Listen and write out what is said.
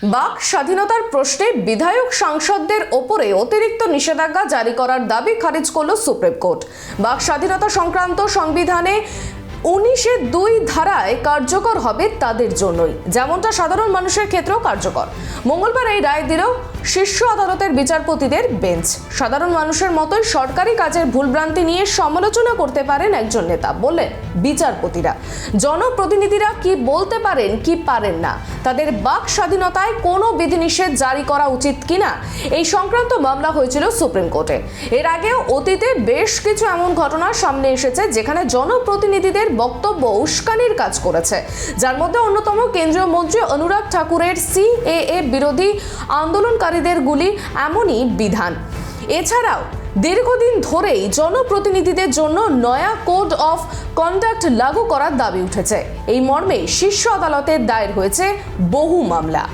বাক স্বাধীনতার প্রশ্নে বিধায়ক সাংসদদের ওপরে অতিরিক্ত নিষেধাজ্ঞা জারি করার দাবি খারিজ করল সুপ্রিম কোর্ট। বাক স্বাধীনতা সংক্রান্ত সংবিধানে 19(2) ধারায় কার্যকর হবে তাদের জন্যই, যেমনটা সাধারণ মানুষের ক্ষেত্রেও কার্যকর। মঙ্গলবার এই রায় দিল শীর্ষ আদালতের বিচারপতিদের বেঞ্চ। সাধারণ মানুষের মতোই সরকারি কাজের ভুলভ্রান্তি নিয়ে সমালোচনা করতে পারেন একজন নেতা, বললেন বিচারপতিরা। জনপ্রতিনিধিরা কি বলতে পারেন কি পারেন না, তাদের বাক স্বাধীনতায় কোনো বিধিনিষেধ জারি করা উচিত কিনা, এই সংক্রান্ত মামলা হয়েছিল সুপ্রিম কোর্টে। এর আগেও অতীতে বেশ কিছু এমন ঘটনা সামনে এসেছে যেখানে জনপ্রতিনিধিদের বক্তব্য উস্কানির কাজ করেছে, যার মধ্যে অন্যতম কেন্দ্রীয় মন্ত্রী অনুরাগ ঠাকুরের সিএএ বিরোধী আন্দোলনকারীদের গুলি এমনই বিধান। এছাড়াও দীর্ঘদিন ধরেই জনপ্রতিনিধিদের জন্য নয়া কোড অফ কন্ডাক্ট লাগু করার দাবি উঠেছে। এই মর্মে শীর্ষ আদালতে দায়ের হয়েছে বহু মামলা।